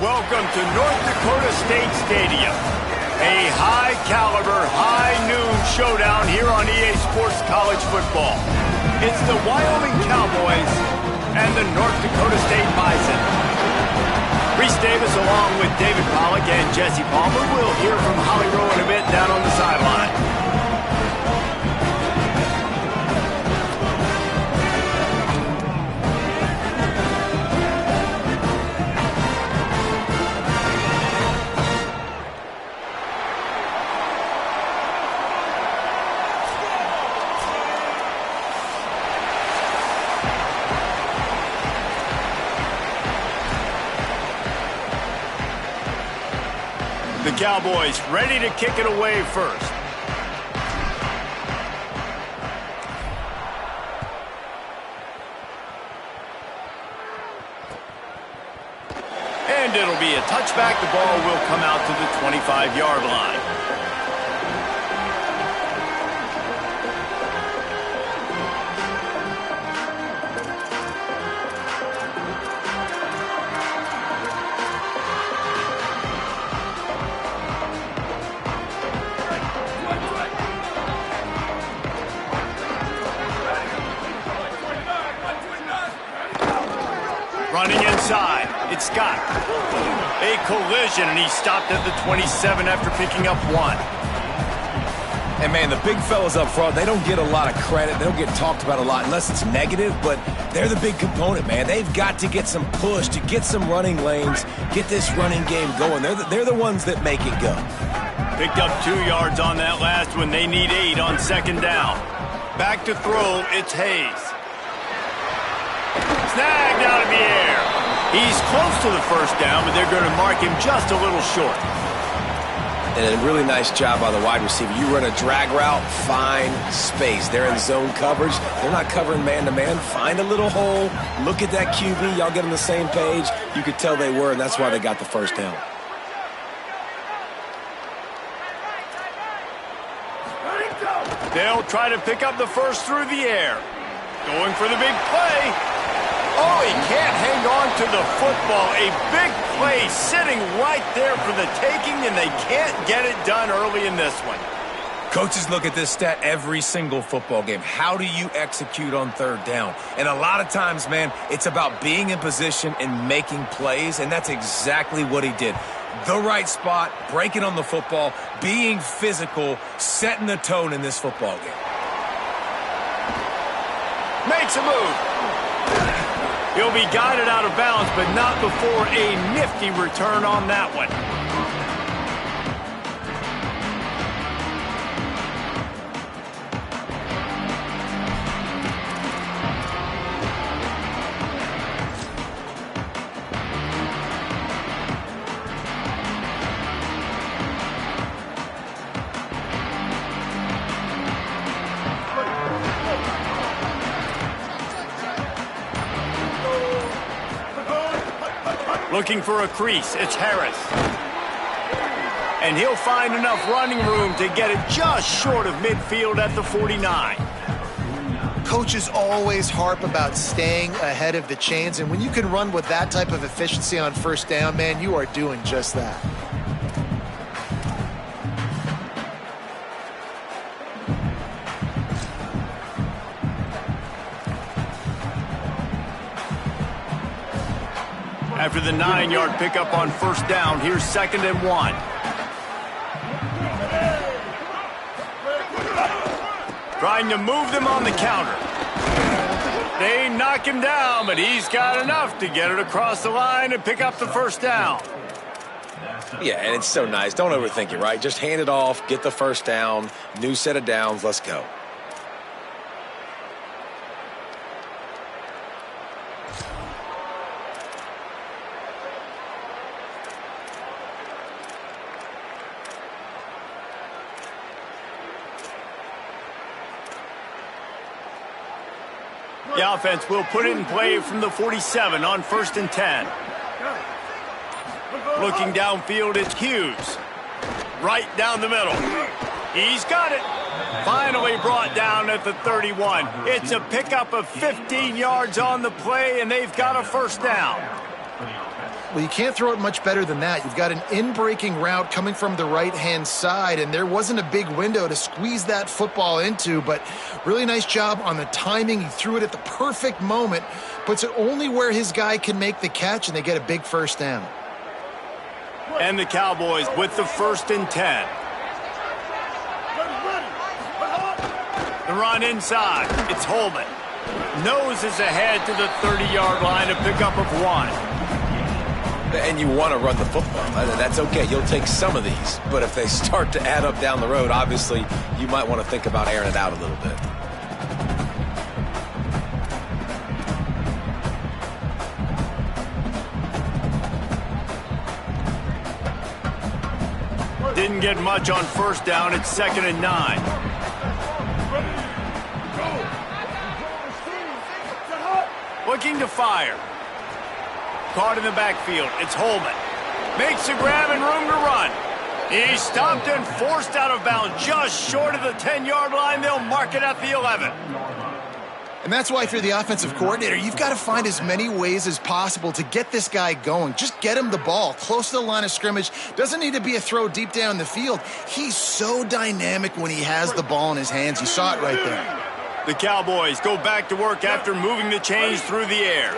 Welcome to North Dakota State Stadium. A high-caliber, high-noon showdown here on EA Sports College Football. It's the Wyoming Cowboys and the North Dakota State Bison. Reese Davis along with David Pollack and Jesse Palmer. We'll hear from Holly Rowe in a bit down on the sideline. The Cowboys ready to kick it away first. And it'll be a touchback. The ball will come out to the 25-yard line. Running inside, it's Scott. A collision, and he stopped at the 27 after picking up one. And, man, the big fellas up front, they don't get a lot of credit. They don't get talked about a lot unless it's negative, but they're the big component, man. They've got to get some push, to get some running lanes, get this running game going. They're the ones that make it go. Picked up 2 yards on that last one. They need 8 on second down. Back to throw, it's Hayes. Snagged out of the air. He's close to the first down, but they're going to mark him just a little short. And a really nice job by the wide receiver. You run a drag route, find space. They're in zone coverage. They're not covering man-to-man. Find a little hole. Look at that QB. Y'all get on the same page. You could tell they were, and that's why they got the first down. They'll try to pick up the first through the air. Going for the big play. Oh, he can't hang on to the football. A big play sitting right there for the taking, and they can't get it done early in this one. Coaches look at this stat every single football game. How do you execute on third down? And a lot of times, man, it's about being in position and making plays, and that's exactly what he did. The right spot, breaking on the football, being physical, setting the tone in this football game. Makes a move. He'll be guided out of bounds, but not before a nifty return on that one. Looking for a crease, it's Harris. And he'll find enough running room to get it just short of midfield at the 49. Coaches always harp about staying ahead of the chains, and when you can run with that type of efficiency on first down, man, you are doing just that. After the 9-yard pickup on first down, here's 2nd and 1. Trying to move them on the counter. They knock him down, but he's got enough to get it across the line and pick up the first down. Yeah, and it's so nice. Don't overthink it, right? Just hand it off, get the first down, new set of downs, let's go. The offense will put it in play from the 47 on 1st and 10. Looking downfield, it's Hughes. Right down the middle. He's got it. Finally brought down at the 31. It's a pickup of 15 yards on the play, and they've got a first down. Well, you can't throw it much better than that. You've got an in-breaking route coming from the right-hand side, and there wasn't a big window to squeeze that football into, but really nice job on the timing. He threw it at the perfect moment, puts it only where his guy can make the catch, and they get a big first down. And the Cowboys with the 1st and 10. The run inside. It's Holman. Noses ahead to the 30-yard line, a pickup of 1. And you want to run the football. That's okay. You'll take some of these. But if they start to add up down the road, obviously, you might want to think about airing it out a little bit. Didn't get much on 1st down. It's 2nd and 9. Looking to fire. Caught in the backfield. It's Holman. Makes a grab and room to run. He's stopped and forced out of bounds just short of the 10-yard line. They'll mark it at the 11. And that's why if you're the offensive coordinator, you've got to find as many ways as possible to get this guy going. Just get him the ball close to the line of scrimmage. Doesn't need to be a throw deep down the field. He's so dynamic when he has the ball in his hands. You saw it right there. The Cowboys go back to work after moving the chains through the air.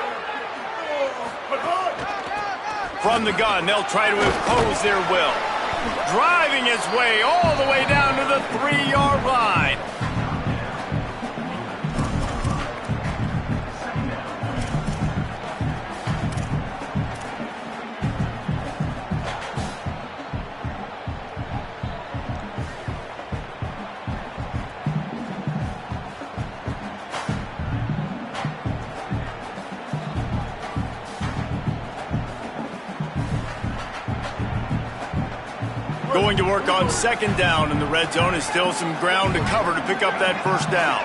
From the gun, they'll try to impose their will. Driving his way all the way down to the 3-yard line. Going to work on 2nd down in the red zone, and still some ground to cover to pick up that 1st down.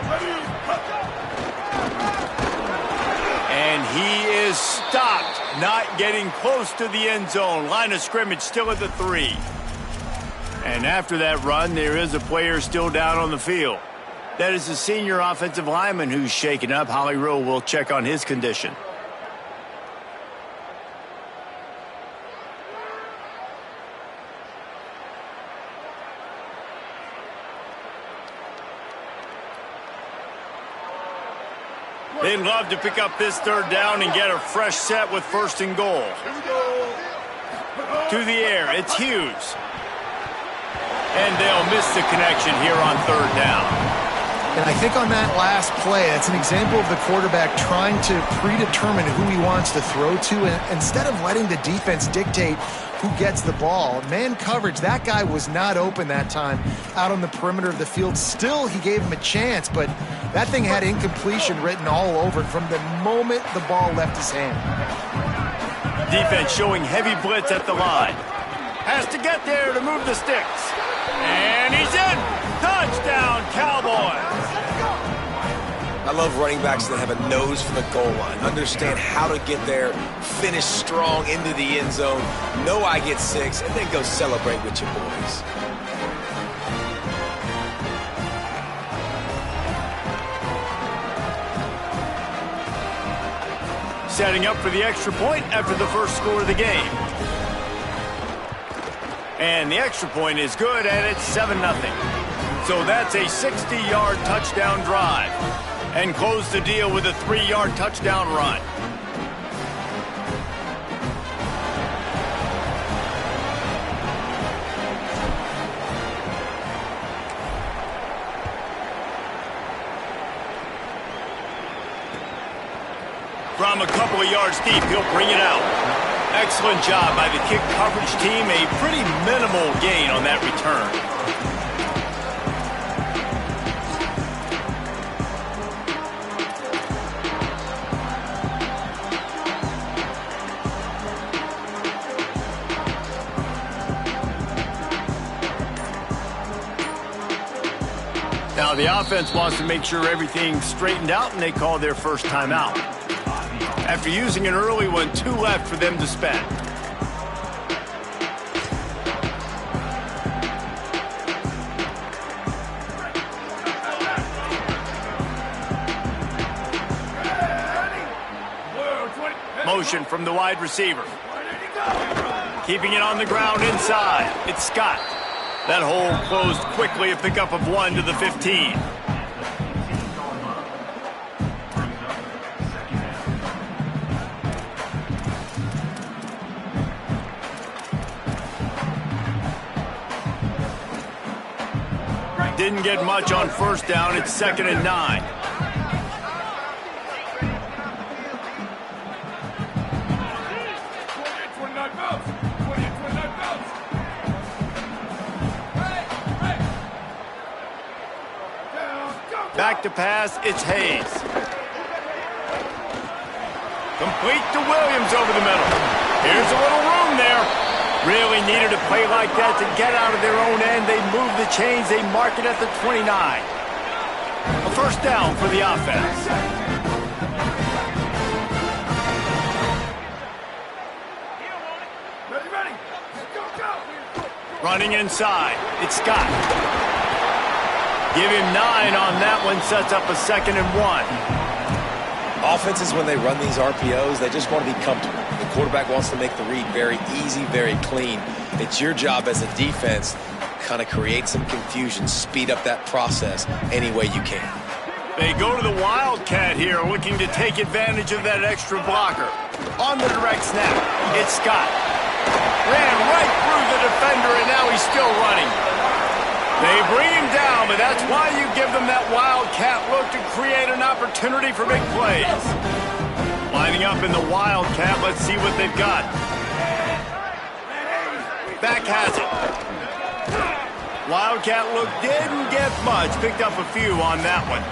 And he is stopped, not getting close to the end zone. Line of scrimmage still at the 3. And after that run, there is a player still down on the field. That is the senior offensive lineman who's shaken up. Holly Rowe will check on his condition. They'd love to pick up this 3rd down and get a fresh set with 1st and goal. To the air, it's Hughes. And they'll miss the connection here on 3rd down. And I think on that last play, that's an example of the quarterback trying to predetermine who he wants to throw to, and instead of letting the defense dictate who gets the ball. Man coverage, that guy was not open that time out on the perimeter of the field. Still, he gave him a chance, but that thing had incompletion written all over it from the moment the ball left his hand. Defense showing heavy blitz at the line. Has to get there to move the sticks. And he's in. Touchdown, Cowboys. I love running backs that have a nose for the goal line. Understand how to get there, finish strong into the end zone, know I get 6, and then go celebrate with your boys. Setting up for the extra point after the first score of the game. And the extra point is good, and it's 7-0. So that's a 60-yard touchdown drive. And close the deal with a 3-yard touchdown run. From a couple of yards deep, he'll bring it out. Excellent job by the kick coverage team. A pretty minimal gain on that return. Now the offense wants to make sure everything's straightened out, and they call their first timeout. After using an early one, 2 left for them to spend. motion from the wide receiver. Keeping it on the ground inside. It's Scott. That hole closed quickly, a pickup of 1 to the 15. Didn't get much on first down. It's 2nd and 9. Back to pass, it's Hayes. Complete to Williams over the middle. Here's a little room there. Really needed a play like that to get out of their own end. They move the chains, they mark it at the 29. A first down for the offense. Ready. Go. Running inside, it's Scott. Give him 9 on that one, sets up a 2nd and 1. Offenses, when they run these RPOs, they just want to be comfortable. The quarterback wants to make the read very easy, very clean. It's your job as a defense, kind of create some confusion, speed up that process any way you can. They go to the Wildcat here, looking to take advantage of that extra blocker. On the direct snap, it's Scott. Ran right through the defender, and now he's still running. They bring him down, but that's why you give them that Wildcat look to create an opportunity for big plays. Lining up in the Wildcat, let's see what they've got. Back has it. Wildcat look didn't get much, picked up a few on that one.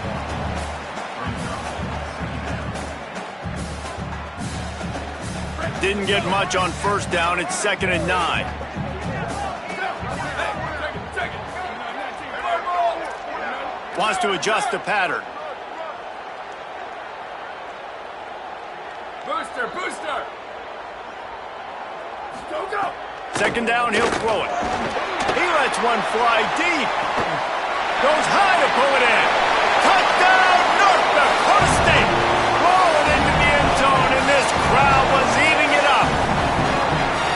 Didn't get much on first down, it's 2nd and 9. Wants to adjust the pattern. Booster. Go. 2nd down, he'll throw it. He lets one fly deep. Goes high to pull it in. Touchdown, North Dakota State. Rolling into the end zone, and this crowd was eating it up.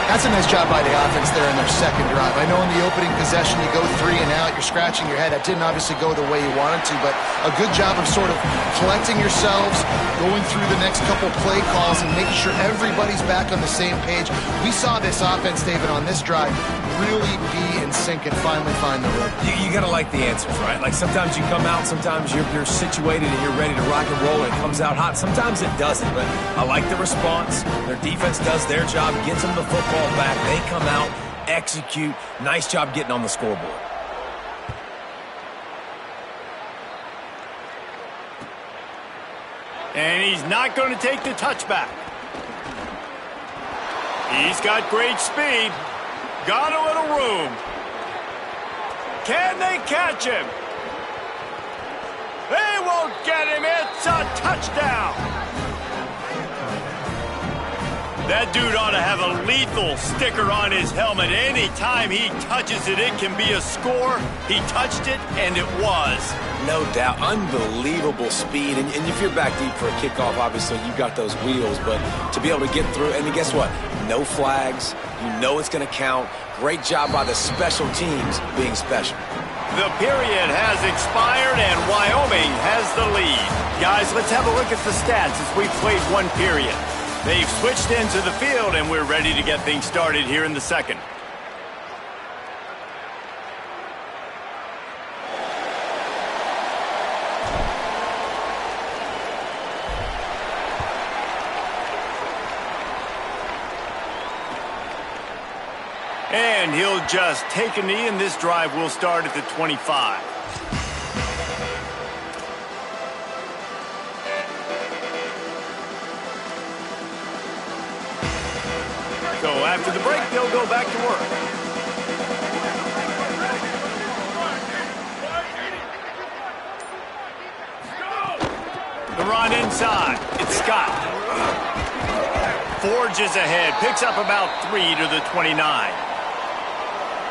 That's a nice job by the offense there in their second drive. I know in the opening possession you go 3 and out, you're scratching your head. That didn't obviously go the way you wanted to, but a good job of sort of collecting yourselves, going through the next couple play calls and making sure everybody's back on the same page. We saw this offense, David, on this drive really be in sync and finally find the rhythm. You got to like the answers, right? Like sometimes you come out, sometimes you're situated and you're ready to rock and roll and it comes out hot. Sometimes it doesn't, but I like the response. Their defense does their job, gets them the football back. They come out, execute. Nice job getting on the scoreboard. And he's not going to take the touchback. He's got great speed. Got a little room. Can they catch him? They won't get him. It's a touchdown. That dude ought to have a lethal sticker on his helmet. Anytime he touches it, it can be a score. He touched it, and it was. No doubt. Unbelievable speed. And if you're back deep for a kickoff, obviously you've got those wheels. But to be able to get through, and guess what? No flags. You know it's going to count. Great job by the special teams being special. The period has expired, and Wyoming has the lead. Guys, let's have a look at the stats as we played one period. They've switched into the field, and we're ready to get things started here in the second. And he'll just take a knee, and this drive will start at the 25. So after the break, they'll go back to work. The run inside. It's Scott. Forges ahead. Picks up about 3 to the 29.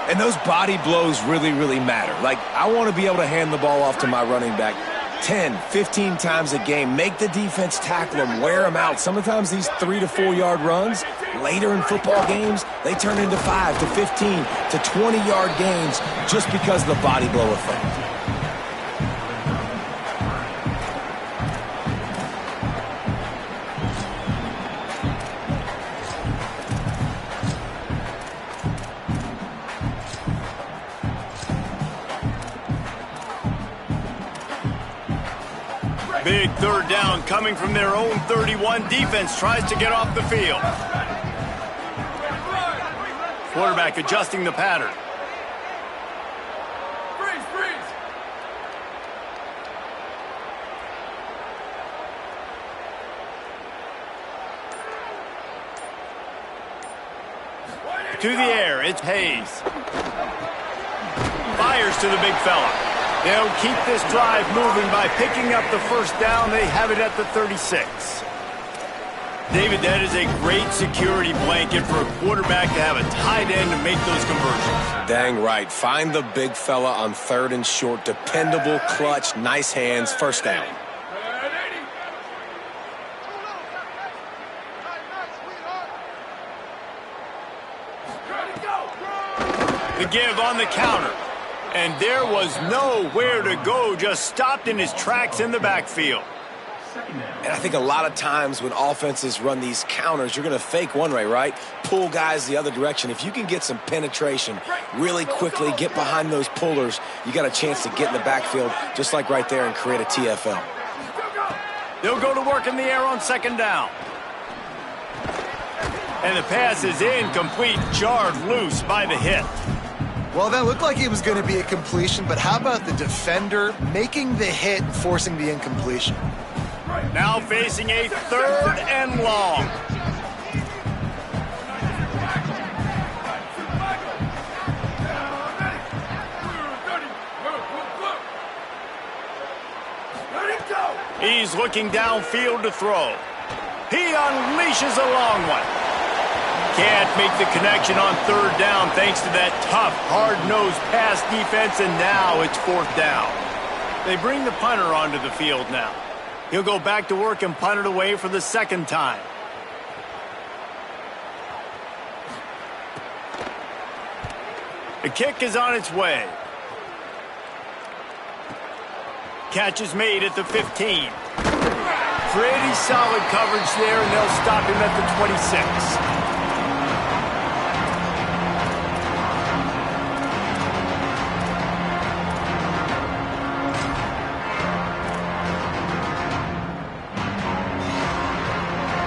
And those body blows really, really matter. Like, I want to be able to hand the ball off to my running back. 10, 15 times a game. Make the defense tackle them, wear them out. Sometimes these 3 to 4 yard runs, later in football games, they turn into 5 to 15 to 20 yard gains just because of the body blow effect. Big third down coming from their own 31. Defense tries to get off the field. Quarterback adjusting the pattern. To the air, it's Hayes. Fires to the big fella. They'll keep this drive moving by picking up the first down. They have it at the 36. David, that is a great security blanket for a quarterback to have a tight end to make those conversions. Dang right. Find the big fella on 3rd and short. Dependable, clutch, nice hands, first down. The give on the counter. And there was nowhere to go, just stopped in his tracks in the backfield. And I think a lot of times when offenses run these counters, you're going to fake one way, right? Pull guys the other direction. If you can get some penetration really quickly, get behind those pullers, you got a chance to get in the backfield, just like right there, and create a TFL. They'll go to work in the air on 2nd down. And the pass is incomplete, jarred loose by the hit. Well, that looked like it was going to be a completion, but how about the defender making the hit, forcing the incompletion? Now facing a 3rd and long. He's looking downfield to throw. He unleashes a long one. Can't make the connection on 3rd down thanks to that tough, hard-nosed pass defense, and now it's 4th down. They bring the punter onto the field now. He'll go back to work and punt it away for the 2nd time. The kick is on its way. Catch is made at the 15. Pretty solid coverage there, and they'll stop him at the 26.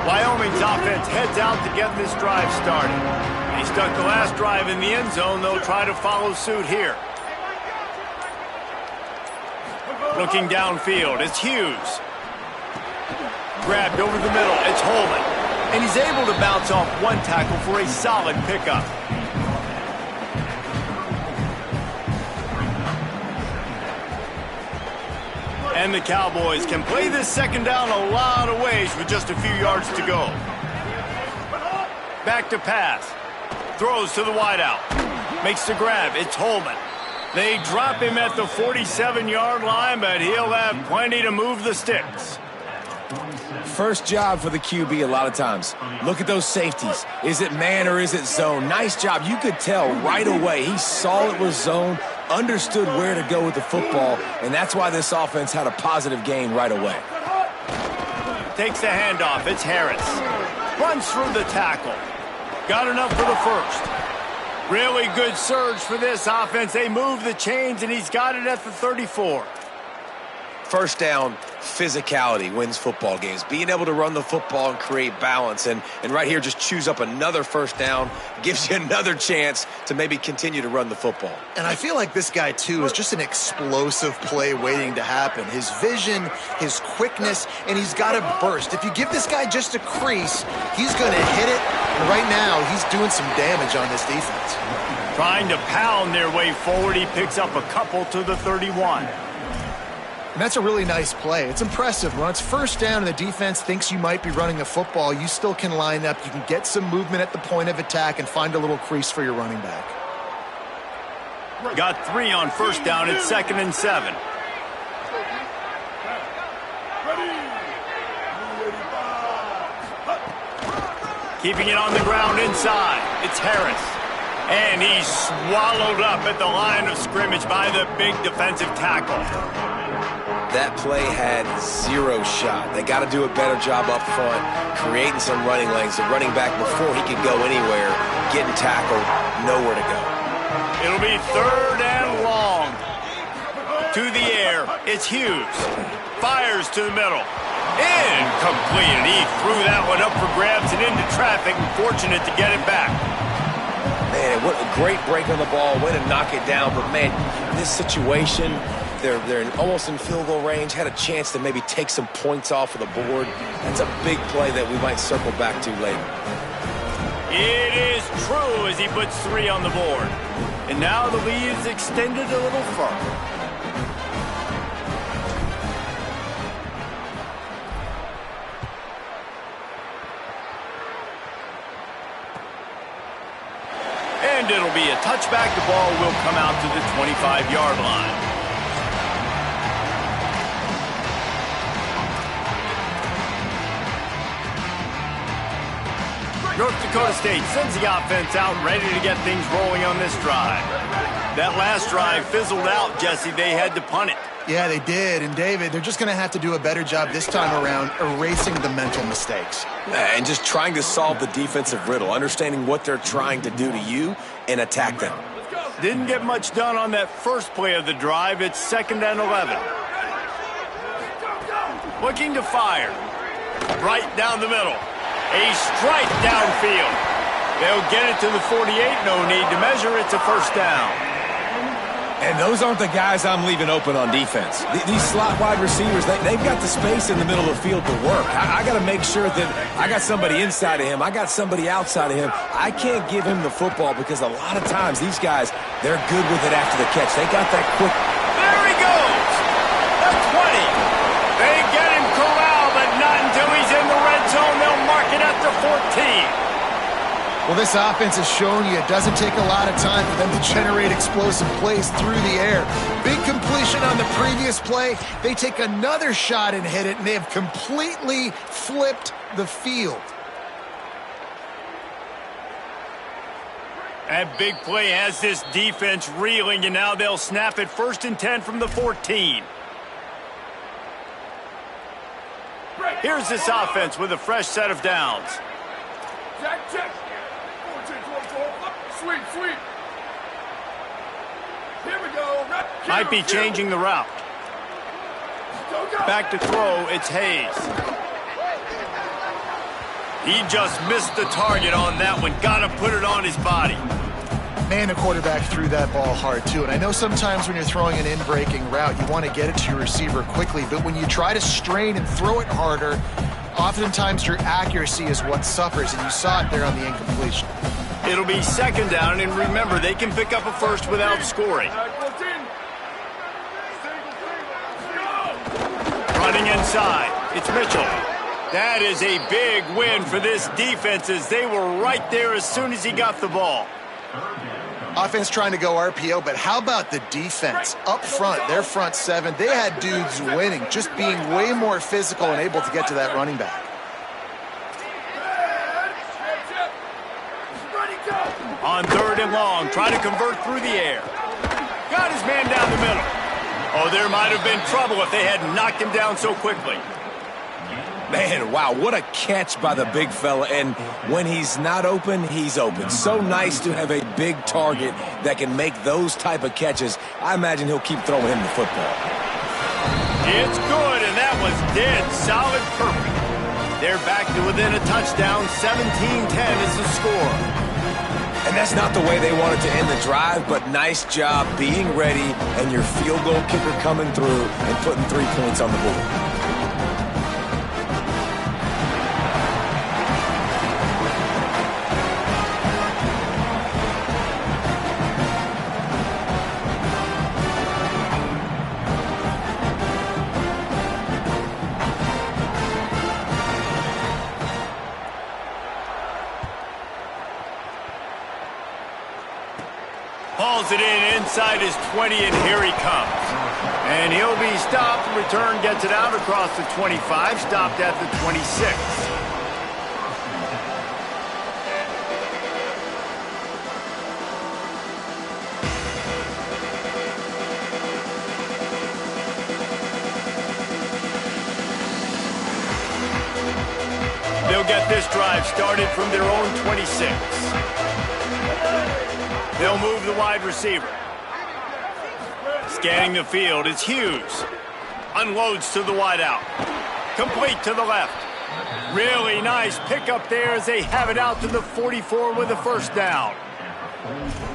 Wyoming's offense heads out to get this drive started. He stuck the last drive in the end zone. They'll try to follow suit here. Looking downfield, it's Hughes. Grabbed over the middle, it's Holman. And he's able to bounce off one tackle for a solid pickup. And the Cowboys can play this 2nd down a lot of ways with just a few yards to go. Back to pass. Throws to the wideout. Makes the grab. It's Holman. They drop him at the 47-yard line, but he'll have plenty to move the sticks. First job for the QB a lot of times. Look at those safeties. Is it man or is it zone? Nice job. You could tell right away. He saw it was zone, understood where to go with the football, and that's why this offense had a positive gain right away. Takes the handoff. It's Harris. Runs through the tackle. Got enough for the first. Really good surge for this offense. They move the chains, and he's got it at the 34. First down, physicality wins football games. Being able to run the football and create balance. And right here, just choose up another first down. Gives you another chance to maybe continue to run the football. And I feel like this guy, too, is just an explosive play waiting to happen. His vision, his quickness, and he's got a burst. If you give this guy just a crease, he's going to hit it. And right now, he's doing some damage on this defense. Trying to pound their way forward. He picks up a couple to the 31. And that's a really nice play. It's impressive. When it's first down and the defense thinks you might be running the football, you still can line up. You can get some movement at the point of attack and find a little crease for your running back. Got 3 on first down at 2nd and 7. Keeping it on the ground inside. It's Harris. And he's swallowed up at the line of scrimmage by the big defensive tackle. That play had zero shot. They got to do a better job up front, creating some running lanes. The running back, before he could go anywhere, getting tackled, nowhere to go. It'll be 3rd and long. To the air, it's Hughes. Fires to the middle. Incomplete. He threw that one up for grabs and into traffic, and fortunate to get it back. Man, what a great break on the ball. Way to knock it down. But, man, this situation, they're almost in field goal range. Had a chance to maybe take some points off of the board. That's a big play that we might circle back to later. It is true as he puts 3 on the board. And now the lead is extended a little further. And it'll be a touchback. The ball will come out to the 25-yard line. North Dakota State sends the offense out, ready to get things rolling on this drive. That last drive fizzled out, Jesse. They had to punt it. Yeah, they did. And, David, they're just going to have to do a better job this time around erasing the mental mistakes. And just trying to solve the defensive riddle, understanding what they're trying to do to you and attack them. Didn't get much done on that first play of the drive. It's 2nd and 11. Looking to fire. Right down the middle. A strike downfield. They'll get it to the 48. No need to measure. It's a 1st down. And those aren't the guys I'm leaving open on defense. These slot wide receivers, they've got the space in the middle of the field to work. I got to make sure that I got somebody inside of him. I got somebody outside of him. I can't give him the football because a lot of times these guys, they're good with it after the catch. They got that quick. There he goes. The 20. They get him corralled, but not until he's in the red zone. They'll mark it at the 14. Well, this offense has shown you it doesn't take a lot of time for them to generate explosive plays through the air. Big completion on the previous play. They take another shot and hit it, and they have completely flipped the field. That big play has this defense reeling, and now they'll snap it 1st and 10 from the 14. Here's this offense with a fresh set of downs. Check. Sweep. Here we go. Might be changing the route. Back to throw, it's Hayes. He just missed the target on that one. Got to put it on his body. Man, the quarterback threw that ball hard, too. And I know sometimes when you're throwing an in-breaking route, you want to get it to your receiver quickly. But when you try to strain and throw it harder, oftentimes your accuracy is what suffers. And you saw it there on the incompletion. It'll be 2nd down, and remember, they can pick up a first without scoring. Running inside, it's Mitchell. That is a big win for this defense as they were right there as soon as he got the ball. Offense trying to go RPO, but how about the defense? Up front, their front 7, they had dudes winning, just being way more physical and able to get to that running back. On 3rd and long, try to convert through the air. Got his man down the middle. Oh, there might have been trouble if they had knocked him down so quickly. Man, wow, what a catch by the big fella. And when he's not open, he's open. So nice to have a big target that can make those type of catches. I imagine he'll keep throwing him the football. It's good, and that was dead solid perfect. They're back to within a touchdown. 17-10 is the score. And that's not the way they wanted to end the drive, but nice job being ready and your field goal kicker coming through and putting 3 points on the board. Hauls it in inside his 20, and here he comes. And he'll be stopped. Return gets it out across the 25, stopped at the 26. started from their own 26. They'll move the wide receiver. Scanning the field, it's Hughes. Unloads to the wideout. Complete to the left. Really nice pickup there as they have it out to the 44 with a first down.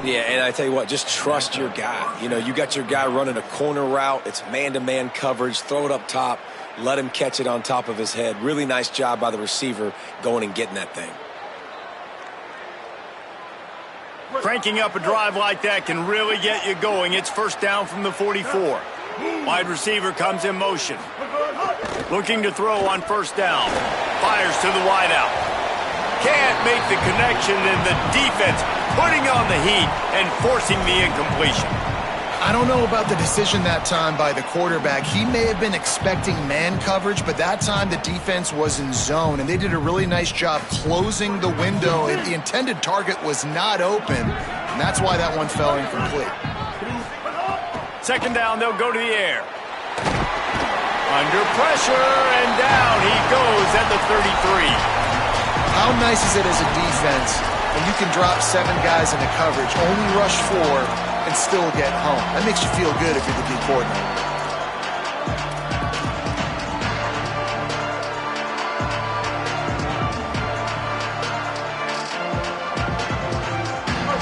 Yeah, and I tell you what, just trust your guy. You know, you got your guy running a corner route. It's man-to-man coverage. Throw it up top. Let him catch it on top of his head. Really nice job by the receiver going and getting that thing. Cranking up a drive like that can really get you going. It's first down from the 44. Wide receiver comes in motion. Looking to throw on first down. Fires to the wideout. Can't make the connection, and the defense putting on the heat and forcing the incompletion. I don't know about the decision that time by the quarterback. He may have been expecting man coverage, but that time the defense was in zone, and they did a really nice job closing the window. The intended target was not open, and that's why that one fell incomplete. Second down, they'll go to the air. Under pressure, and down he goes at the 33. How nice is it as a defense when you can drop 7 guys into coverage, only rush 4, and still get home? That makes you feel good if you're the D coordinator.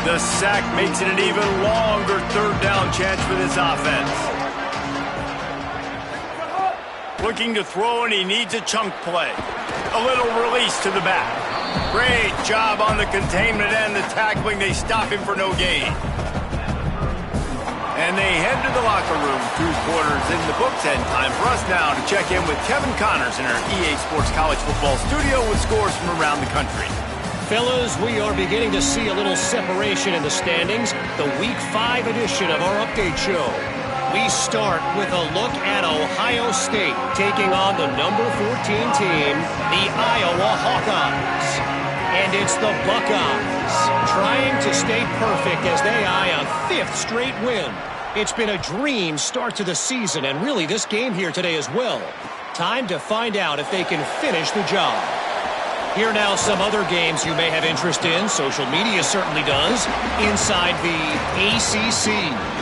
The sack makes it an even longer third down chance for this offense. Looking to throw, and he needs a chunk play. A little release to the back. Great job on the containment and the tackling. They stop him for no gain. And they head to the locker room. 2 quarters in the books, and time for us now to check in with Kevin Connors in our EA Sports College Football studio with scores from around the country. Fellas, we are beginning to see a little separation in the standings. The Week 5 edition of our update show. We start with a look at Ohio State taking on the number 14 team, the Iowa Hawkeyes. And it's the Buckeyes trying to stay perfect as they eye a 5th straight win. It's been a dream start to the season, and really this game here today as well. Time to find out if they can finish the job. Here now some other games you may have interest in. Social media certainly does. Inside the ACC.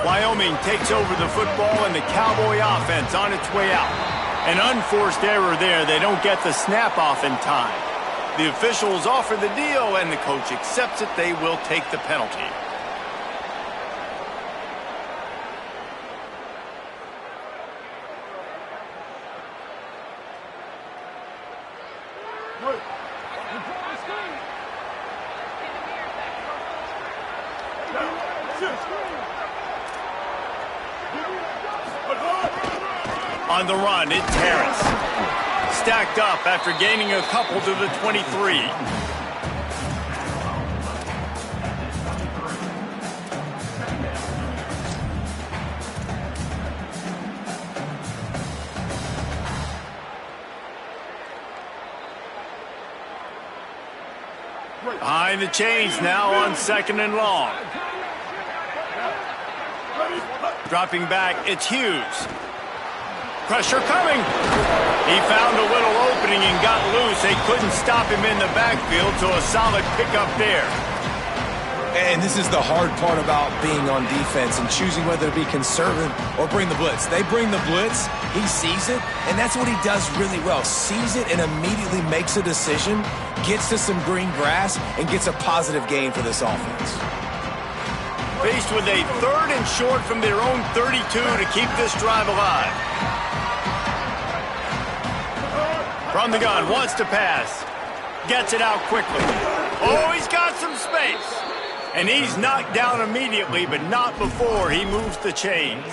Wyoming takes over the football, and the Cowboy offense on its way out. An unforced error there. They don't get the snap off in time. The officials offer the deal, and the coach accepts it. They will take the penalty. On the run, it's Harris. Stacked up after gaining a couple to the 23. Behind the chains now on 2nd and long. Dropping back, it's Hughes. Pressure coming. He found a little opening and got loose. They couldn't stop him in the backfield, so a solid pickup there. And this is the hard part about being on defense and choosing whether to be conservative or bring the blitz. They bring the blitz, he sees it, and that's what he does really well. Sees it and immediately makes a decision, gets to some green grass, and gets a positive gain for this offense. Faced with a 3rd and short from their own 32 to keep this drive alive. From the gun, wants to pass. Gets it out quickly. Oh, he's got some space. And he's knocked down immediately, but not before he moves the chains.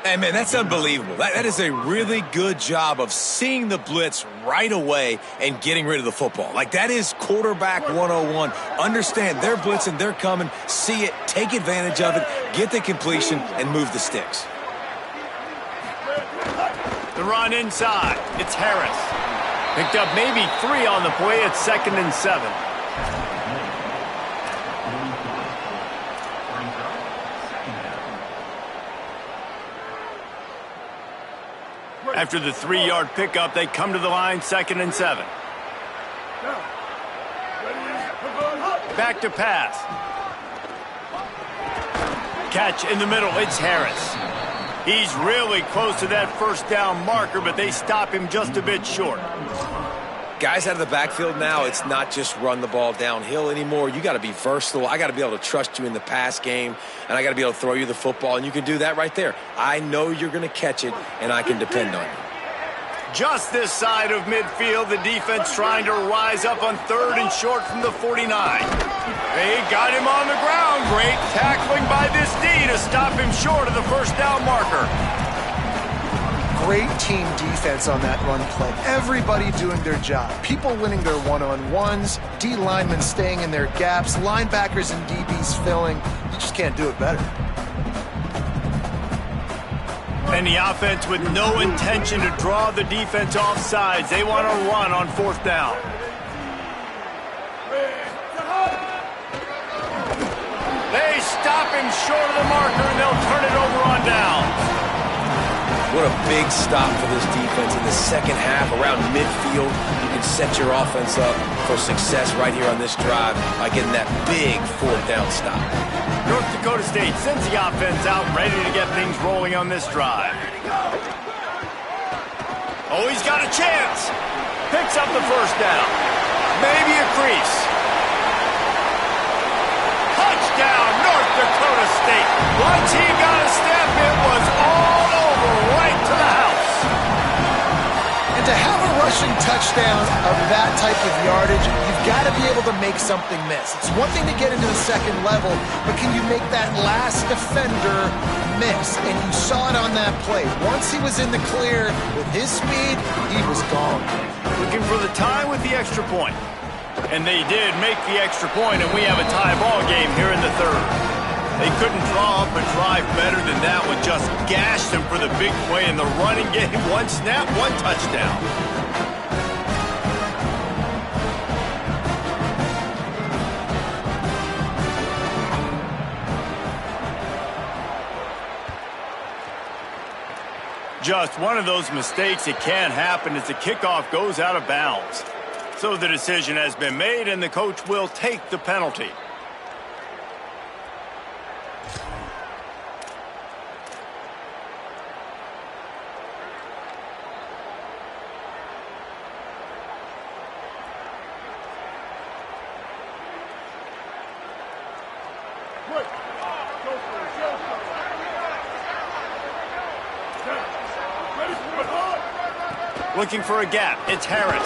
Hey, man, that's unbelievable. That is a really good job of seeing the blitz right away and getting rid of the football. Like, that is quarterback 101. Understand they're blitzing, they're coming, see it, take advantage of it, get the completion, and move the sticks. The run inside. It's Harris. Picked up maybe 3 on the play. It's 2nd and 7. After the 3-yard pickup, they come to the line, 2nd and 7. Back to pass. Catch in the middle. It's Harris. He's really close to that first down marker, but they stop him just a bit short. Guys out of the backfield now, it's not just run the ball downhill anymore. You got to be versatile. I got to be able to trust you in the pass game, and I got to be able to throw you the football, and you can do that right there. I know you're going to catch it, and I can depend on you. Just this side of midfield, the defense trying to rise up on 3rd and short from the 49. They got him on the ground. Great tackling by this D to stop him short of the first down marker. Great team defense on that run play. Everybody doing their job. People winning their one-on-ones, D linemen staying in their gaps, linebackers and DBs filling. You just can't do it better. And the offense with no intention to draw the defense off sides. They want to run on 4th down. They stop him short of the marker, and they'll turn it over on down. What a big stop for this defense in the second half. Around midfield, you can set your offense up for success right here on this drive by getting that big 4th down stop. North Dakota State sends the offense out, ready to get things rolling on this drive. Oh, he's got a chance. Picks up the first down. Maybe a crease. Touchdown, North Dakota State. Once he got a step, it was all over, right to the house. And to have a rushing touchdown of that type of yardage, you've got to be able to make something miss. It's one thing to get into the second level, but can you make that last defender miss? And you saw it on that play. Once he was in the clear with his speed, he was gone. Looking for the tie with the extra point. And they did make the extra point, and we have a tie ball game here in the 3rd. They couldn't draw up a drive better than that one. Just gashed them for the big play in the running game. 1 snap, 1 touchdown. Just one of those mistakes that can happen as the kickoff goes out of bounds. So the decision has been made, and the coach will take the penalty. Looking for a gap. It's Harris.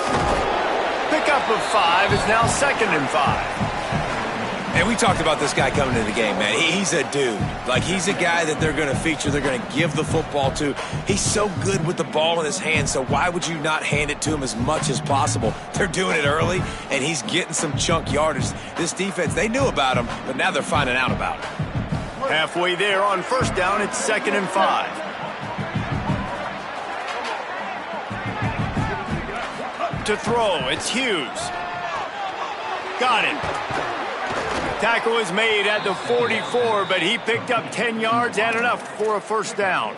Pickup of 5 is now 2nd and 5. And we talked about this guy coming into the game, man. He's a dude. Like, he's a guy that they're going to feature, they're going to give the football to. He's so good with the ball in his hand, so why would you not hand it to him as much as possible? They're doing it early, and he's getting some chunk yardage. This defense, they knew about him, but now they're finding out about it. Halfway there on 1st down, it's 2nd and 5. To throw, it's Hughes. Got it. Tackle is made at the 44, but he picked up 10 yards and enough for a first down.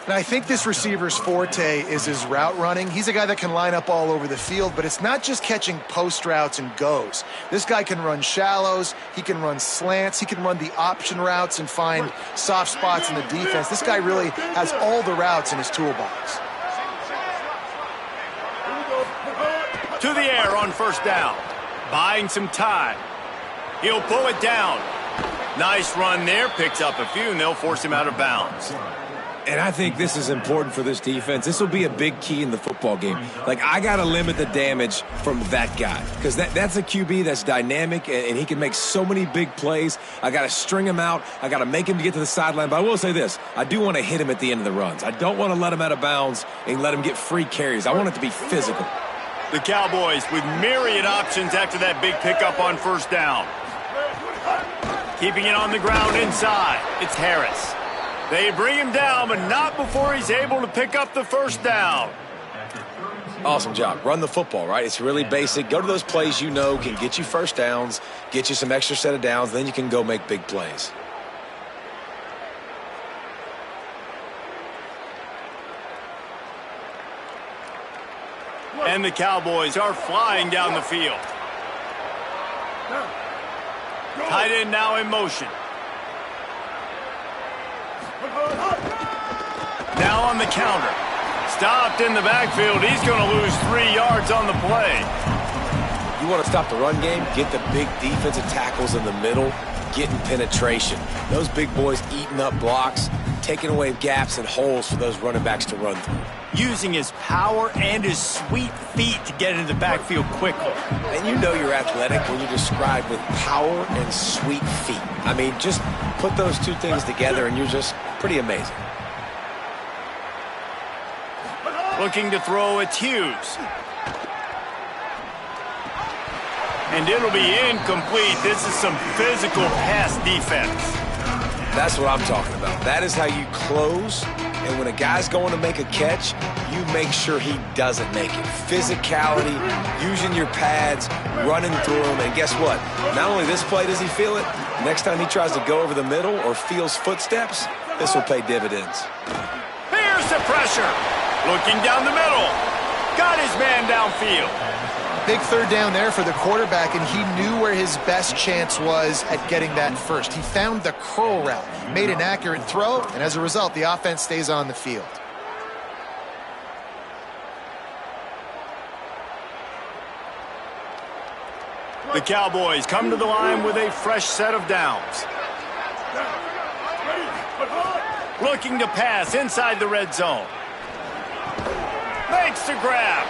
And I think this receiver's forte is his route running. He's a guy that can line up all over the field, but it's not just catching post routes and goes. This guy can run shallows, he can run slants, he can run the option routes and find soft spots in the defense. This guy really has all the routes in his toolbox. To the air on 1st down. Buying some time. He'll pull it down. Nice run there. Picks up a few, and they'll force him out of bounds. And I think this is important for this defense. This will be a big key in the football game. Like, I got to limit the damage from that guy because that's a QB that's dynamic, and he can make so many big plays. I got to string him out. I got to make him to get to the sideline. But I will say this. I do want to hit him at the end of the runs. I don't want to let him out of bounds and let him get free carries. I want it to be physical. The Cowboys with myriad options after that big pickup on 1st down. Keeping it on the ground inside. It's Harris. They bring him down, but not before he's able to pick up the first down. Awesome job. Run the football, right? It's really basic. Go to those plays you know can get you first downs, get you some extra set of downs, then you can go make big plays. And the Cowboys are flying down the field. Tight end now in motion. Now on the counter. Stopped in the backfield. He's going to lose 3 yards on the play. You want to stop the run game? Get the big defensive tackles in the middle, getting penetration. Those big boys eating up blocks, taking away gaps and holes for those running backs to run through. Using his power and his sweet feet to get into the backfield quickly. And you know you're athletic when you're described with power and sweet feet. I mean, just put those two things together and you're just pretty amazing. Looking to throw, it's Hughes. And it'll be incomplete. This is some physical pass defense. That's what I'm talking about. That is how you close. And when a guy's going to make a catch, you make sure he doesn't make it. Physicality, using your pads, running through them. And guess what? Not only this play does he feel it, next time he tries to go over the middle or feels footsteps, this will pay dividends. Here's the pressure. Looking down the middle. Got his man downfield. Big third down there for the quarterback, and he knew where his best chance was at getting that first. He found the curl route, made an accurate throw, and as a result, the offense stays on the field. The Cowboys come to the line with a fresh set of downs. Looking to pass inside the red zone. Makes the grab.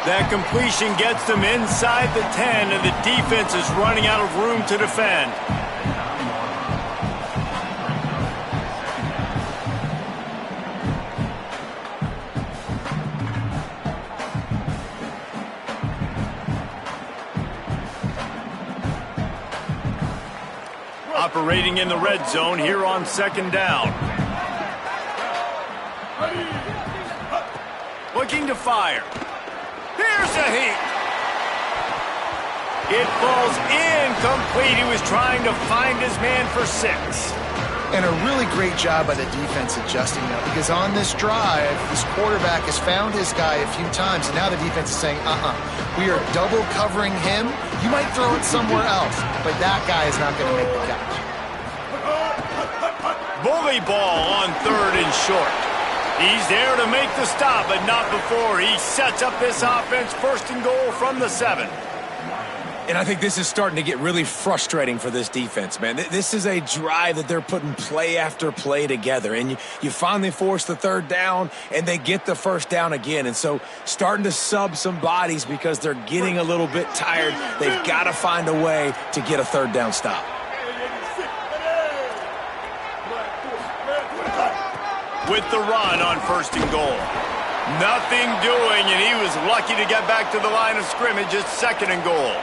That completion gets them inside the 10, and the defense is running out of room to defend. Operating in the red zone here on second down. Looking to fire. Here's a heat. It falls incomplete. He was trying to find his man for 6. And a really great job by the defense adjusting now, because on this drive, this quarterback has found his guy a few times, and now the defense is saying, we are double covering him. You might throw it somewhere else, but that guy is not going to make the catch. Bully ball on third and short. He's there to make the stop, but not before he sets up this offense first and goal from the 7. And I think this is starting to get really frustrating for this defense, man. This is a drive that they're putting play after play together. And you finally force the third down, and they get the first down again. And so starting to sub some bodies because they're getting a little bit tired. They've got to find a way to get a third down stop. With the run on first and goal. Nothing doing, and he was lucky to get back to the line of scrimmage at second and goal.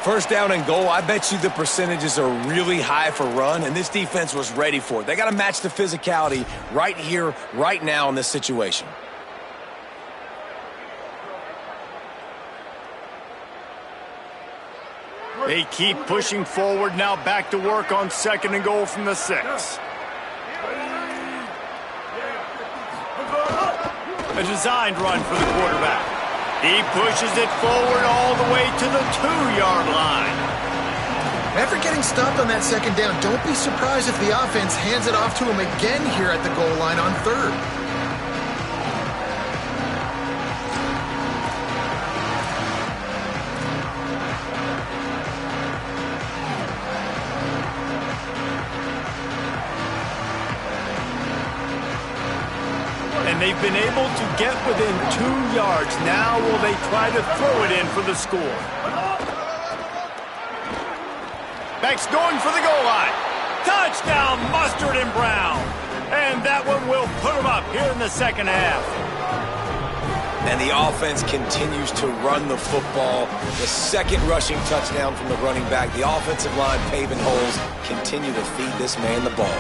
First down and goal, I bet you the percentages are really high for run, and this defense was ready for it. They got to match the physicality right here, right now in this situation. They keep pushing forward, now back to work on second and goal from the 6. A designed run for the quarterback. He pushes it forward all the way to the 2-yard line. After getting stopped on that second down, don't be surprised if the offense hands it off to him again here at the goal line on third. And they've been able to get within 2 yards. Now will they try to throw it in for the score? Beck's going for the goal line. Touchdown, Mustard and Brown. And that one will put them up here in the second half. And the offense continues to run the football. The second rushing touchdown from the running back. The offensive line paving holes. Continue to feed this man the ball.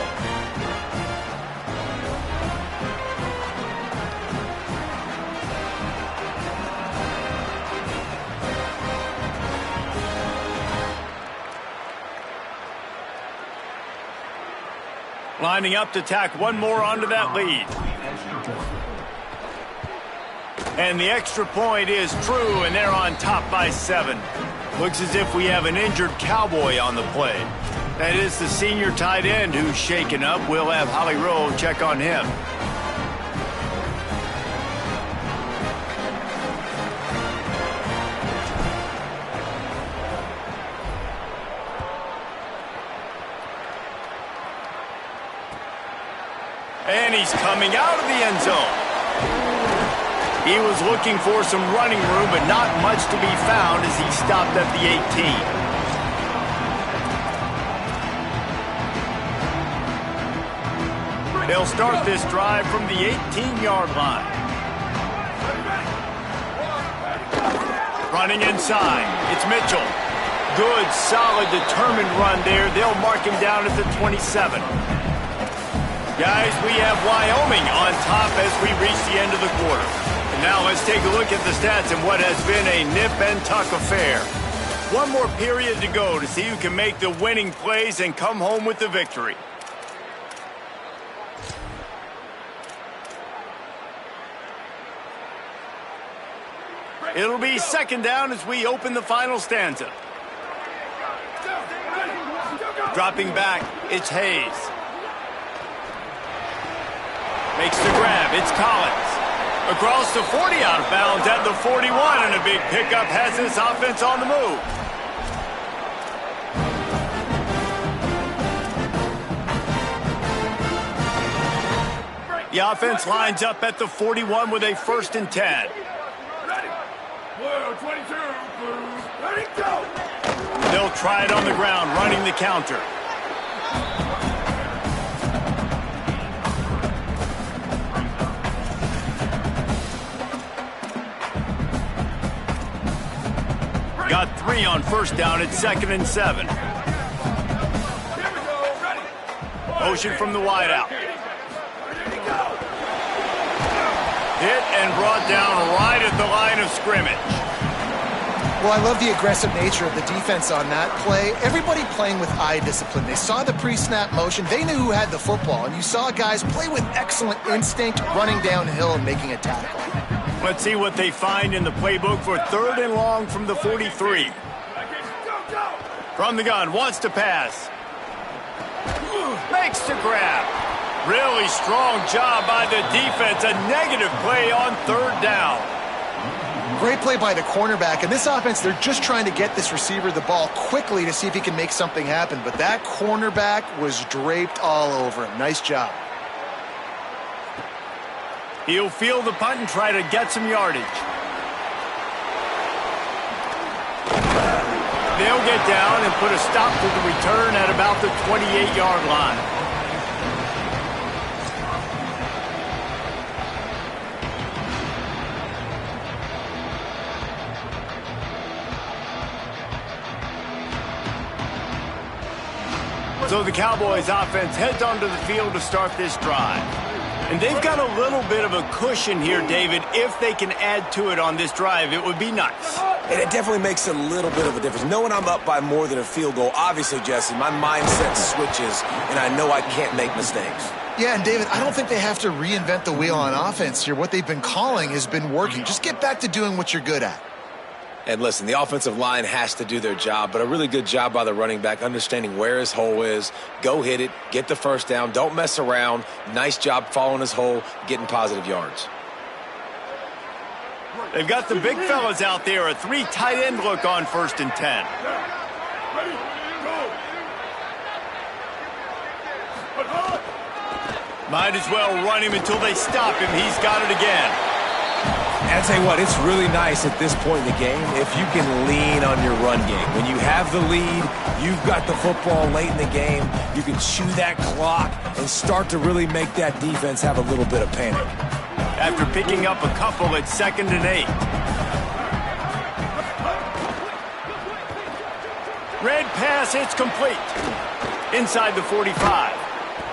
Lining up to tack one more onto that lead. And the extra point is true, and they're on top by 7. Looks as if we have an injured Cowboy on the play. That is the senior tight end who's shaken up. We'll have Holly Rowe check on him. And he's coming out of the end zone. He was looking for some running room, but not much to be found as he stopped at the 18. They'll start this drive from the 18-yard line. Running inside, it's Mitchell. Good, solid, determined run there. They'll mark him down at the 27. Guys, we have Wyoming on top as we reach the end of the quarter. And now let's take a look at the stats in what has been a nip-and-tuck affair. One more period to go to see who can make the winning plays and come home with the victory. It'll be second down as we open the final stanza. Dropping back, it's Hayes. Makes the grab, it's Collins. Across the 40, out of bounds at the 41, and a big pickup has this offense on the move. The offense lines up at the 41 with a 1st and 10. Blue 22, blue, ready, go! They'll try it on the ground, running the counter. Got 3 on 1st down at 2nd and 7. Motion from the wideout. Hit and brought down right at the line of scrimmage. Well, I love the aggressive nature of the defense on that play. Everybody playing with eye discipline. They saw the pre-snap motion. They knew who had the football. And you saw guys play with excellent instinct, running downhill and making a tackle. Let's see what they find in the playbook for 3rd and long from the 43. From the gun, wants to pass. Makes the grab. Really strong job by the defense. A negative play on 3rd down. Great play by the cornerback. And this offense, they're just trying to get this receiver the ball quickly to see if he can make something happen. But that cornerback was draped all over him. Nice job. He'll field the punt and try to get some yardage. They'll get down and put a stop to the return at about the 28-yard line. So the Cowboys offense heads onto the field to start this drive. And they've got a little bit of a cushion here, David. If they can add to it on this drive, it would be nice. And it definitely makes a little bit of a difference. Knowing I'm up by more than a field goal, obviously, Jesse, my mindset switches, and I know I can't make mistakes. Yeah, and David, I don't think they have to reinvent the wheel on offense here. What they've been calling has been working. Just get back to doing what you're good at. And listen, the offensive line has to do their job, but a really good job by the running back, understanding where his hole is. Go hit it, get the 1st down, don't mess around. Nice job following his hole, getting positive yards. They've got the big fellas out there, a 3 tight end look on 1st and 10. Might as well run him until they stop him. He's got it again. And I'll tell you what, it's really nice at this point in the game if you can lean on your run game. When you have the lead, you've got the football late in the game, you can chew that clock and start to really make that defense have a little bit of panic. After picking up a couple at 2nd and 8. Red pass, it's complete. Inside the 45.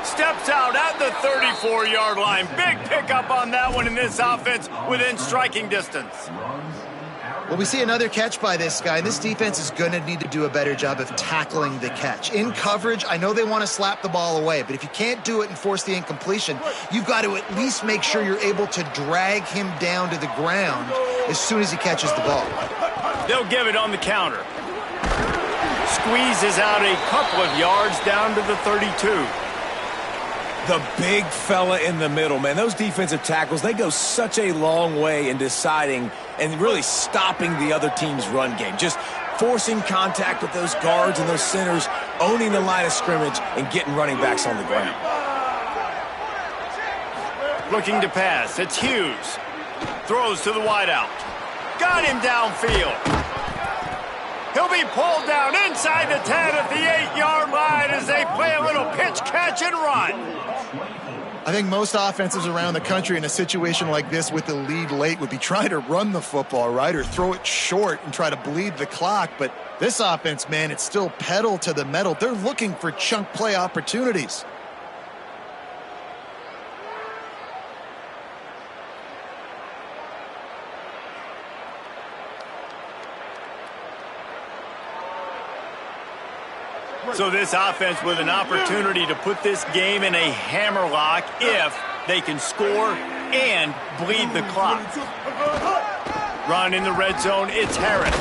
Steps out at the 34-yard line. Big pickup on that one in this offense within striking distance. Well, we see another catch by this guy, and this defense is going to need to do a better job of tackling the catch. In coverage, I know they want to slap the ball away, but if you can't do it and force the incompletion, you've got to at least make sure you're able to drag him down to the ground as soon as he catches the ball. They'll give it on the counter. Squeezes out a couple of yards down to the 32. The big fella in the middle, man. Those defensive tackles, they go such a long way in deciding and really stopping the other team's run game. Just forcing contact with those guards and those centers, owning the line of scrimmage, and getting running backs on the ground. Looking to pass. It's Hughes. Throws to the wideout. Got him downfield. He'll be pulled down inside the 10 at the 8-yard line as they play a little pitch, catch, and run. I think most offenses around the country in a situation like this with the lead late would be trying to run the football, right, or throw it short and try to bleed the clock. But this offense, man, it's still pedal to the metal. They're looking for chunk play opportunities. So this offense with an opportunity to put this game in a hammerlock if they can score and bleed the clock. Run in the red zone, it's Harris.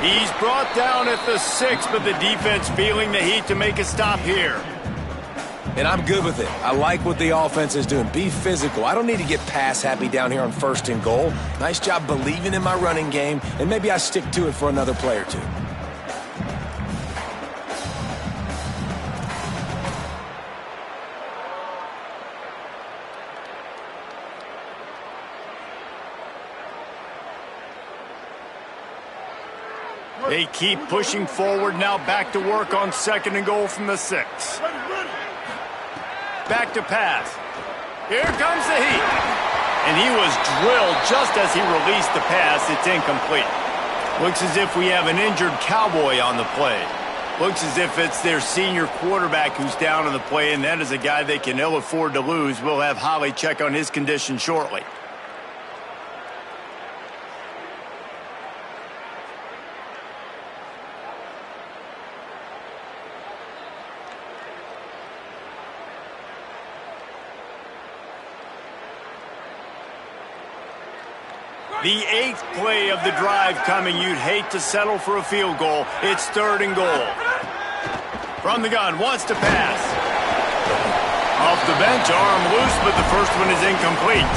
He's brought down at the 6, but the defense feeling the heat to make a stop here. And I'm good with it. I like what the offense is doing. Be physical. I don't need to get pass happy down here on 1st and goal. Nice job believing in my running game, and maybe I stick to it for another play or two. They keep pushing forward, now back to work on 2nd and goal from the 6. Back to pass. Here comes the heat. And he was drilled just as he released the pass. It's incomplete. Looks as if we have an injured Cowboy on the play. Looks as if it's their senior quarterback who's down on the play, and that is a guy they can ill afford to lose. We'll have Holly check on his condition shortly. The 8th play of the drive coming. You'd hate to settle for a field goal. It's 3rd and goal. From the gun, wants to pass. Off the bench, arm loose, but the first one is incomplete.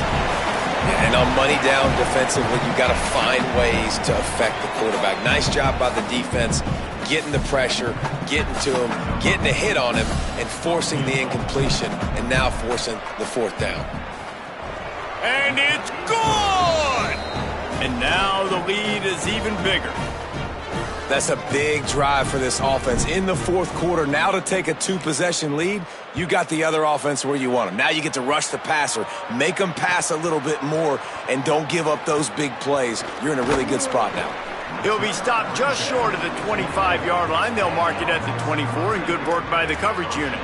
And on money down defensively, you got to find ways to affect the quarterback. Nice job by the defense, getting the pressure, getting to him, getting a hit on him, and forcing the incompletion, and now forcing the 4th down. And it's good! And now the lead is even bigger. That's a big drive for this offense in the 4th quarter. Now to take a 2-possession lead, you got the other offense where you want them. Now you get to rush the passer, make them pass a little bit more, and don't give up those big plays. You're in a really good spot now. He'll be stopped just short of the 25-yard line. They'll mark it at the 24, and good work by the coverage unit.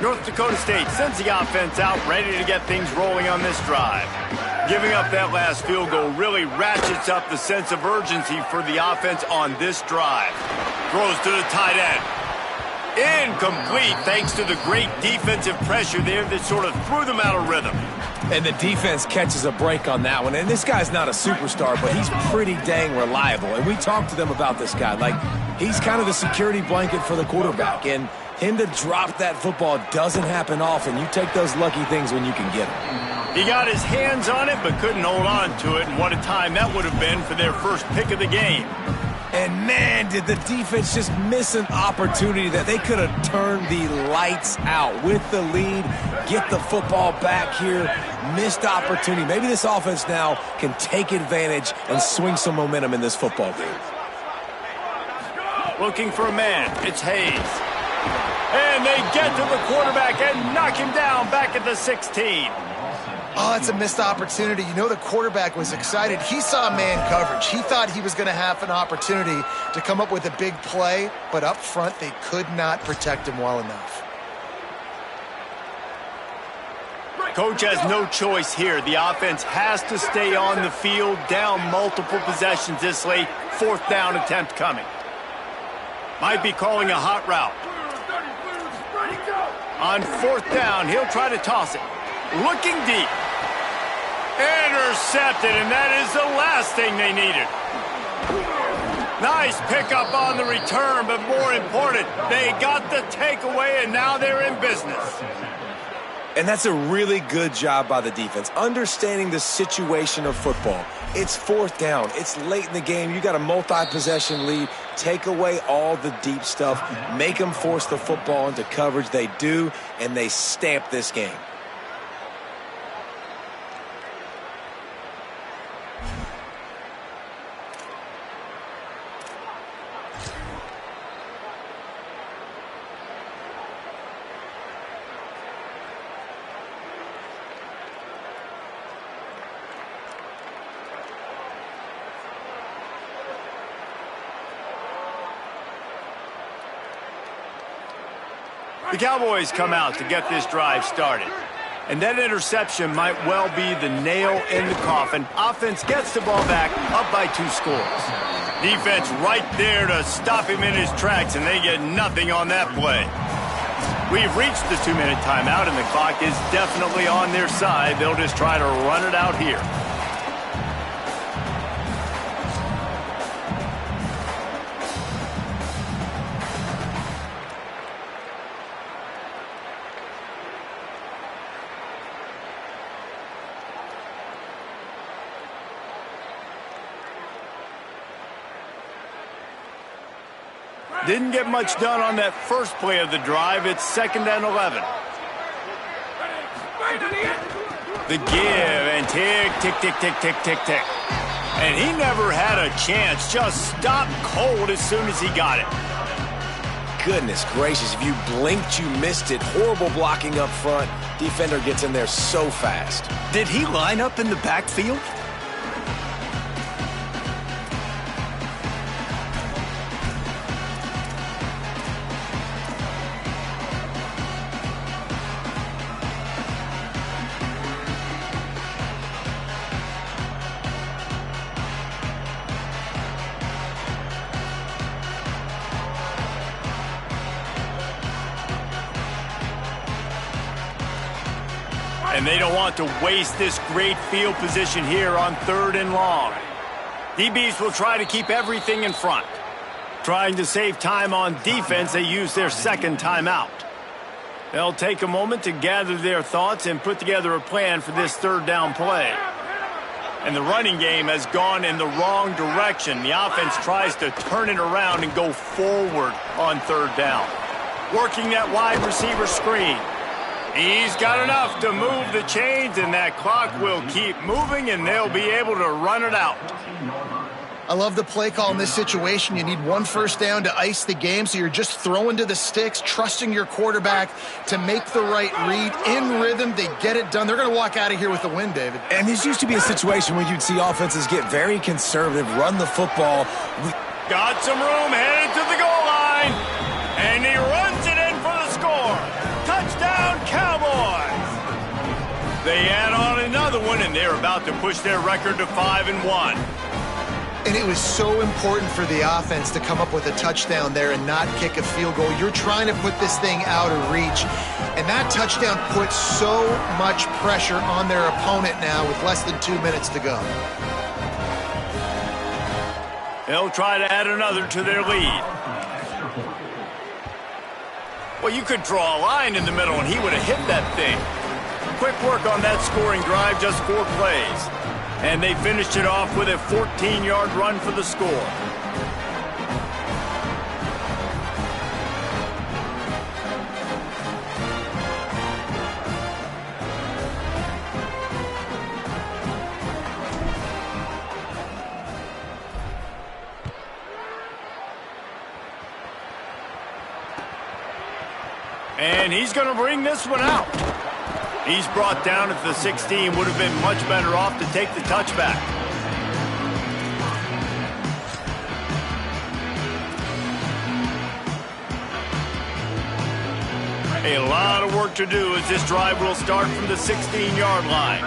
North Dakota State sends the offense out, ready to get things rolling on this drive. Giving up that last field goal really ratchets up the sense of urgency for the offense on this drive. Throws to the tight end. Incomplete thanks to the great defensive pressure there that sort of threw them out of rhythm. And the defense catches a break on that one. And this guy's not a superstar, but he's pretty dang reliable. And we talked to them about this guy. Like, he's kind of the security blanket for the quarterback. And him to drop that football doesn't happen often. You take those lucky things when you can get them. He got his hands on it, but couldn't hold on to it. And what a time that would have been for their first pick of the game. And, man, did the defense just miss an opportunity that they could have turned the lights out with the lead, get the football back here, missed opportunity. Maybe this offense now can take advantage and swing some momentum in this football game. Looking for a man. It's Hayes. And they get to the quarterback and knock him down back at the 16. Oh, it's a missed opportunity. You know the quarterback was excited. He saw man coverage. He thought he was going to have an opportunity to come up with a big play, but up front they could not protect him well enough. Coach has no choice here. The offense has to stay on the field, down multiple possessions this late. 4th down attempt coming. Might be calling a hot route. On 4th down, he'll try to toss it. Looking deep. Intercepted, and that is the last thing they needed. Nice pickup on the return, but more important, they got the takeaway, and now they're in business. And that's a really good job by the defense, understanding the situation of football. It's 4th down. It's late in the game. You got a multi-possession lead. Take away all the deep stuff. Make them force the football into coverage. They do, and they stamp this game. The Cowboys come out to get this drive started. And that interception might well be the nail in the coffin. Offense gets the ball back, up by 2 scores. Defense right there to stop him in his tracks, and they get nothing on that play. We've reached the 2-minute timeout, and the clock is definitely on their side. They'll just try to run it out here. Didn't get much done on that first play of the drive. It's 2nd and 11. The give and tick, tick, tick, tick, tick, tick, tick. And he never had a chance. Just stopped cold as soon as he got it. Goodness gracious, if you blinked, you missed it. Horrible blocking up front. Defender gets in there so fast. Did he line up in the backfield? And they don't want to waste this great field position here on 3rd and long. DBs will try to keep everything in front. Trying to save time on defense, they use their 2nd timeout. They'll take a moment to gather their thoughts and put together a plan for this 3rd down play. And the running game has gone in the wrong direction. The offense tries to turn it around and go forward on 3rd down. Working that wide receiver screen. He's got enough to move the chains, and that clock will keep moving, and they'll be able to run it out. I love the play call in this situation. You need 1 first down to ice the game, so you're just throwing to the sticks, trusting your quarterback to make the right read. In rhythm, they get it done. They're going to walk out of here with the win, David. And this used to be a situation where you'd see offenses get very conservative, run the football. Got some room, headed to the goal line, and he runs it in for the score. Touchdown, Cowboys! They add on another one, and they're about to push their record to 5-1. And it was so important for the offense to come up with a touchdown there and not kick a field goal. You're trying to put this thing out of reach. And that touchdown put so much pressure on their opponent now with less than 2 minutes to go. They'll try to add another to their lead. Well, you could draw a line in the middle, and he would have hit that thing. Quick work on that scoring drive, just 4 plays. And they finished it off with a 14-yard run for the score. And he's going to bring this one out. He's brought down at the 16. Would have been much better off to take the touchback. A lot of work to do as this drive will start from the 16-yard line.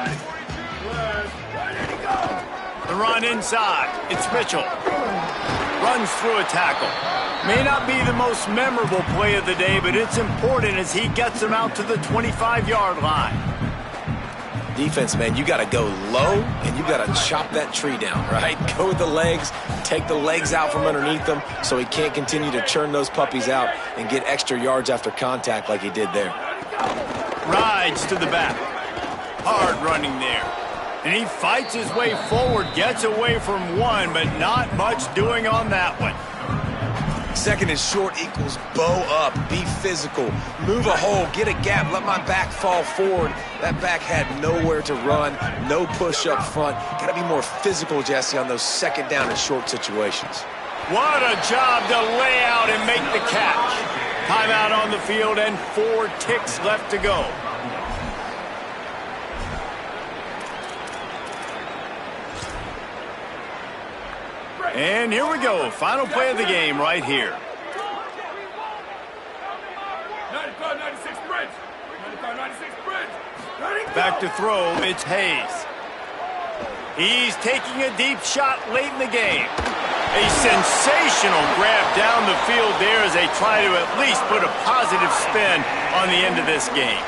The run inside. It's Mitchell. Runs through a tackle. May not be the most memorable play of the day, but it's important as he gets them out to the 25-yard line. Defense, man, you got to go low, and you got to chop that tree down, right? Go with the legs, take the legs out from underneath them so he can't continue to churn those puppies out and get extra yards after contact like he did there. Rides to the back. Hard running there. And he fights his way forward, gets away from one, but not much doing on that one. Second and short equals bow up, be physical, move a hole, get a gap, let my back fall forward. That back had nowhere to run, no push up front. Got to be more physical, Jesse, on those second down and short situations. What a job to lay out and make the catch. Timeout on the field and 4 ticks left to go. And here we go, final play of the game right here. 95-96 bridge. 95-96 bridge. Back to throw, it's Hayes. He's taking a deep shot late in the game. A sensational grab down the field there as they try to at least put a positive spin on the end of this game.